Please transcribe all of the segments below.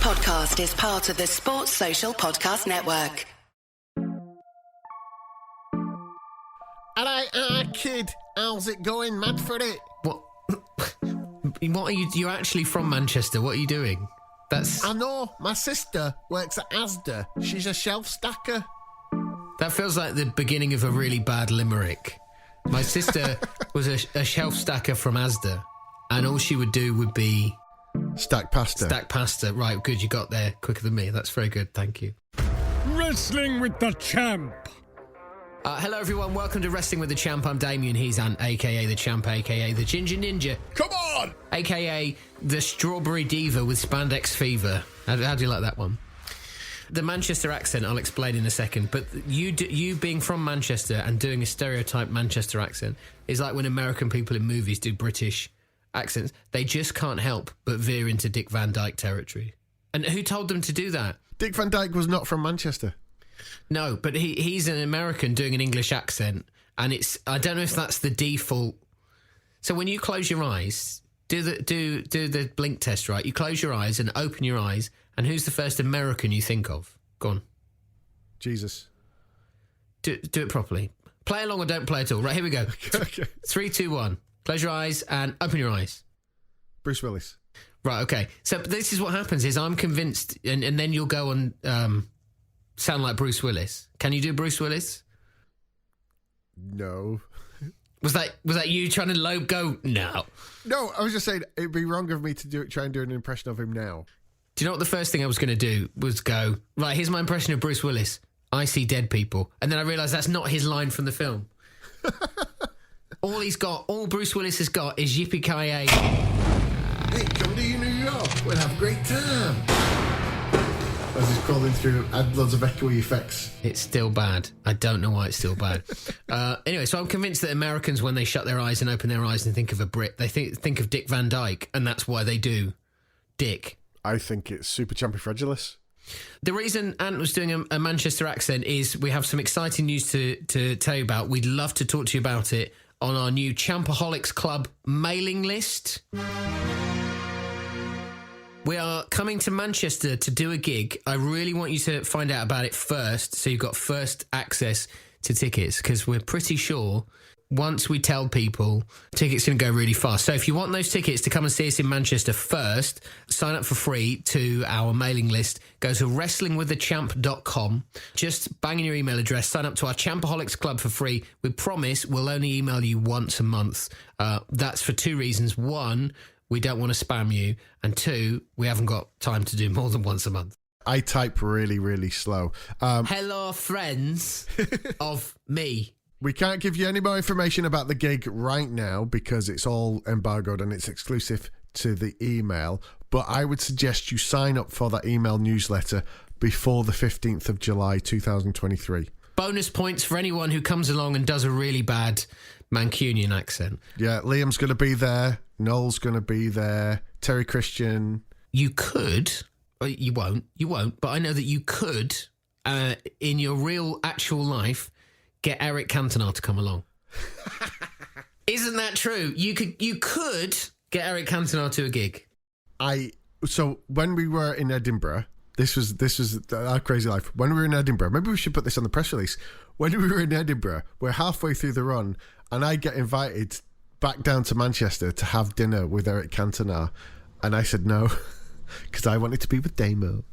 podcast is part of the Sports Social Podcast Network. Alright, kid, how's it going? Mad for it? What? What are you? You're actually from Manchester. What are you doing? I know. My sister works at Asda. She's a shelf stacker. That feels like the beginning of a really bad limerick. My sister was a shelf stacker from Asda, and all she would do would be stack pasta. Right, good. You got there quicker than me. That's very good. Thank you. Wrestling with the Champ. Hello, everyone. Welcome to Wrestling with the Champ. I'm Damien. He's Ant, a.k.a. the Champ, a.k.a. the Ginger Ninja. Come on! A.k.a. the Strawberry Diva with Spandex Fever. How do you like that one? The Manchester accent, I'll explain in a second. But you being from Manchester and doing a stereotype Manchester accent is like when American people in movies do British accents. They just can't help but veer into Dick Van Dyke territory. And who told them to do that? Dick Van Dyke was not from Manchester. No, but he's an American doing an English accent, and I don't know if that's the default. So when you close your eyes, do the blink test, right? You close your eyes and open your eyes, and who's the first American you think of? Go on. Jesus. Do it properly. Play along or don't play at all. Right, here we go. Okay. 3, 2, 1. Close your eyes and open your eyes. Bruce Willis. Right, okay. So this is what happens is I'm convinced, and then you'll go on... sound like Bruce Willis. Can you do Bruce Willis? No. Was that you trying to go? No. No, I was just saying it'd be wrong of me to try and do an impression of him now. Do you know what the first thing I was going to do was go, right, here's my impression of Bruce Willis. I see dead people. And then I realised that's not his line from the film. All Bruce Willis has got is yippee-ki-yay. Hey, come to New York. We'll have a great time. As he's crawling through, add loads of echoey effects. It's still bad. I don't know why it's still bad. Anyway, so I'm convinced that Americans, when they shut their eyes and open their eyes and think of a Brit, they think of Dick Van Dyke, and that's why they do Dick. I think it's Super Champifragilis. The reason Ant was doing a Manchester accent is we have some exciting news to tell you about. We'd love to talk to you about it on our new Champaholics Club mailing list. We are coming to Manchester to do a gig. I really want you to find out about it first, so you've got first access to tickets, because we're pretty sure once we tell people, tickets going to go really fast. So if you want those tickets to come and see us in Manchester first, sign up for free to our mailing list. Go to wrestlingwiththechamp.com. Just bang in your email address, sign up to our Champaholics Club for free. We promise we'll only email you once a month. That's for 2 reasons. 1, we don't want to spam you. And 2, we haven't got time to do more than once a month. I type really, really slow. Hello, friends of me. We can't give you any more information about the gig right now because it's all embargoed and it's exclusive to the email. But I would suggest you sign up for that email newsletter before the 15th of July, 2023. Bonus points for anyone who comes along and does a really bad Mancunian accent. Yeah, Liam's going to be there. Noel's going to be there. Terry Christian. You could, you won't, but I know that you could, in your real, actual life, get Eric Cantona to come along. Isn't that true? You could get Eric Cantona to a gig. So when we were in Edinburgh, this was our crazy life. When we were in Edinburgh, maybe we should put this on the press release. When we were in Edinburgh, we're halfway through the run, and I get invited back down to Manchester to have dinner with Eric Cantona, and I said no, because I wanted to be with Damo.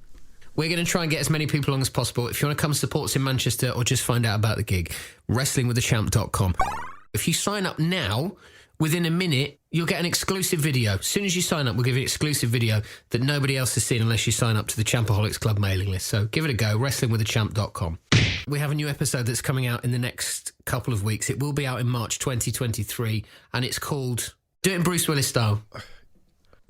We're going to try and get as many people along as possible. If you want to come support us in Manchester or just find out about the gig, wrestlingwiththechamp.com. If you sign up now, within a minute, you'll get an exclusive video. As soon as you sign up, we'll give you an exclusive video that nobody else has seen unless you sign up to the Champaholics Club mailing list. So give it a go, wrestlingwiththechamp.com. We have a new episode that's coming out in the next couple of weeks. It will be out in March 2023, and it's called Do It in Bruce Willis Style.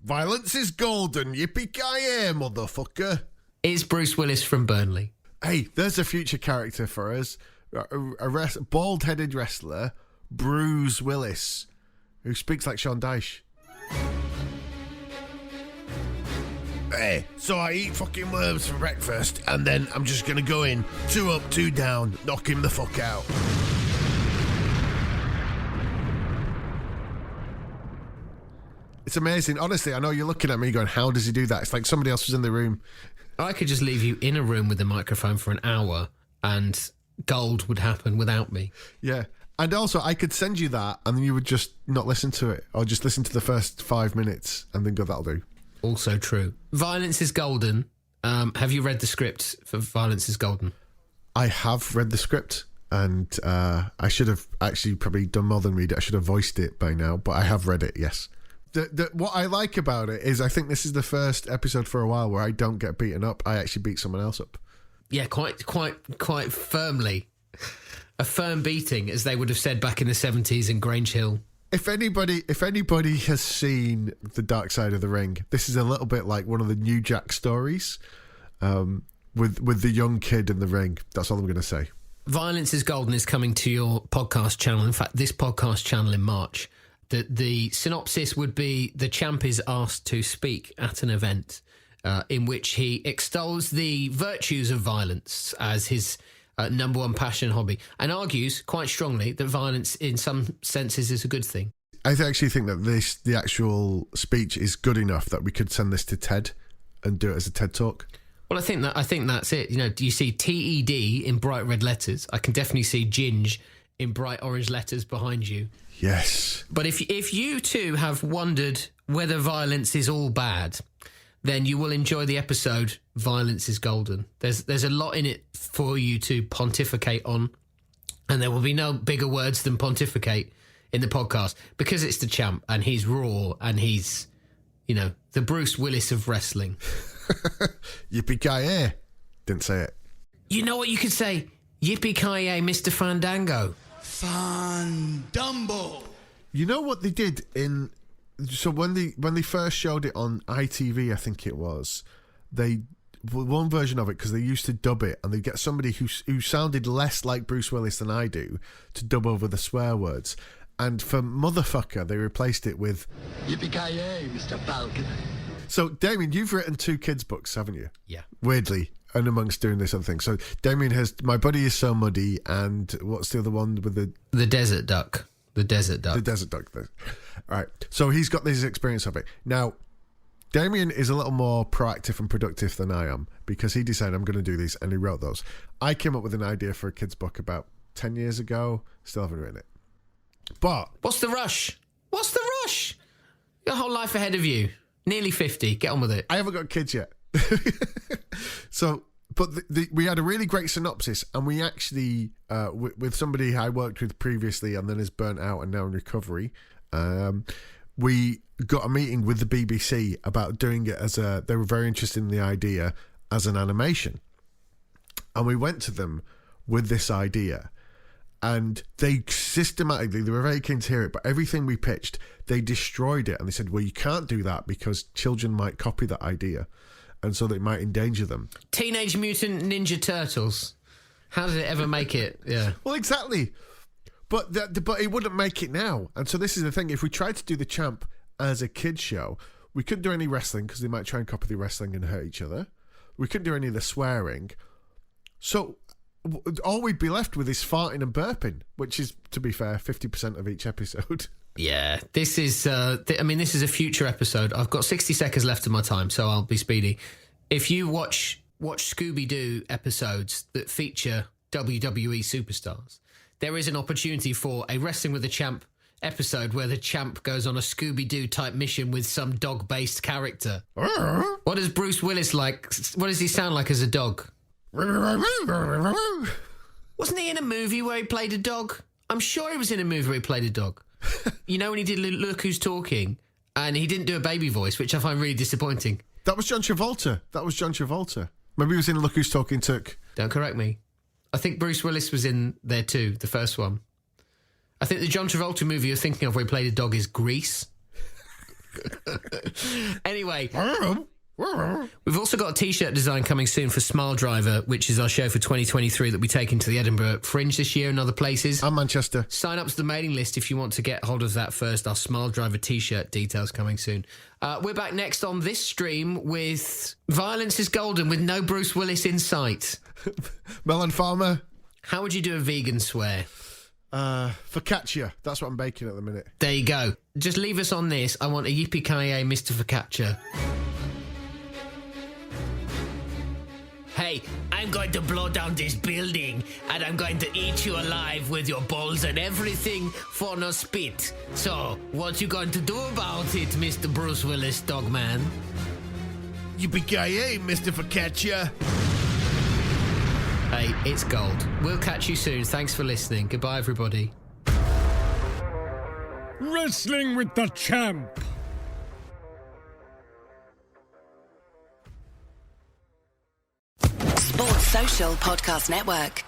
Violence is golden, yippee-ki-yay, motherfucker. It's Bruce Willis from Burnley. Hey, there's a future character for us. A bald-headed wrestler, Bruise Willis, who speaks like Sean Dyche. Hey, so I eat fucking worms for breakfast, and then I'm just going to go in, 2 up, 2 down, knock him the fuck out. It's amazing. Honestly, I know you're looking at me going, how does he do that? It's like somebody else was in the room. I could just leave you in a room with a microphone for an hour and gold would happen without me. Yeah. And also, I could send you that and then you would just not listen to it or just listen to the first 5 minutes and then go, that'll do. Also true. Violence is Golden. Have you read the script for Violence is Golden? I have read the script and I should have actually probably done more than read it. I should have voiced it by now, but I have read it, yes. What I like about it is I think this is the first episode for a while where I don't get beaten up. I actually beat someone else up. Yeah, quite firmly. A firm beating, as they would have said back in the 70s in Grange Hill. If anybody has seen The Dark Side of the Ring, this is a little bit like one of the New Jack stories with the young kid in the ring. That's all I'm going to say. Violence is Golden is coming to your podcast channel. In fact, this podcast channel in March. The synopsis would be the champ is asked to speak at an event in which he extols the virtues of violence as his number one passion and hobby and argues quite strongly that violence in some senses is a good thing. I actually think that the actual speech is good enough that we could send this to TED and do it as a TED Talk. Well, I think that's it. You know, do you see TED in bright red letters? I can definitely see Ginge in bright orange letters behind you. Yes. But if you too have wondered whether violence is all bad, then you will enjoy the episode Violence is Golden. There's a lot in it for you to pontificate on, and there will be no bigger words than pontificate in the podcast because it's the champ and he's raw and he's, you know, the Bruce Willis of wrestling. Yippee-ki-yay. Didn't say it. You know what you could say? Yippee-ki-yay, Mr. Fandango. Fandumbo. You know what they did in... So when they first showed it on ITV, I think it was, one version of it, because they used to dub it, and they'd get somebody who sounded less like Bruce Willis than I do to dub over the swear words. And for motherfucker, they replaced it with... Yippee-ki-yay, Mr. Falcon. So, Damien, you've written 2 kids' books, haven't you? Yeah. Weirdly, and amongst doing this other thing. So, Damien has My Buddy Is So Muddy, and what's the other one with the... The Desert Duck. The Desert Duck. The Desert Duck. All right. So, he's got this experience of it. Now, Damien is a little more proactive and productive than I am because he decided I'm going to do these, and he wrote those. I came up with an idea for a kids' book about 10 years ago. Still haven't written it. But... What's the rush? What's the rush? Your whole life ahead of you. Nearly 50. Get on with it. I haven't got kids yet. So, but we had a really great synopsis, and we actually, with somebody I worked with previously and then is burnt out and now in recovery, we got a meeting with the BBC about doing it they were very interested in the idea as an animation. And we went to them with this idea. And they were very keen to hear it, but everything we pitched, they destroyed it. And they said, well, you can't do that because children might copy that idea. And so that might endanger them. Teenage Mutant Ninja Turtles. How did it ever make it? Yeah. Well, exactly. But it wouldn't make it now. And so this is the thing. If we tried to do the champ as a kid's show, we couldn't do any wrestling because they might try and copy the wrestling and hurt each other. We couldn't do any of the swearing. So... all we'd be left with is farting and burping, which is, to be fair, 50% of each episode. Yeah, this is, this is a future episode. I've got 60 seconds left of my time, so I'll be speedy. If you watch Scooby-Doo episodes that feature WWE superstars, there is an opportunity for a Wrestling with the Champ episode where the champ goes on a Scooby-Doo type mission with some dog-based character. What does Bruce Willis like? What does he sound like as a dog? Wasn't he in a movie where he played a dog? I'm sure he was in a movie where he played a dog. You know when he did Look Who's Talking and he didn't do a baby voice, which I find really disappointing. That was John Travolta. Maybe he was in Look Who's Talking Took. Don't correct me. I think Bruce Willis was in there too, the first one. I think the John Travolta movie you're thinking of where he played a dog is Grease. Anyway... We've also got a T-shirt design coming soon for Smile Driver, which is our show for 2023 that we take into the Edinburgh Fringe this year and other places. And Manchester. Sign up to the mailing list if you want to get hold of that first. Our Smile Driver T-shirt details coming soon. We're back next on this stream with Violence is Golden with no Bruce Willis in sight. Melon Farmer. How would you do a vegan swear? Focaccia. That's what I'm baking at the minute. There you go. Just leave us on this. I want a yippee-ki-yay, Mr. Focaccia. Hey, I'm going to blow down this building and I'm going to eat you alive with your balls and everything for no spit. So, what you going to do about it, Mr. Bruce Willis, Dogman? Yippee-ki-yay, Mr. Focaccia. Hey, it's gold. We'll catch you soon. Thanks for listening. Goodbye, everybody. Wrestling with the Champ. Sports Social Podcast Network.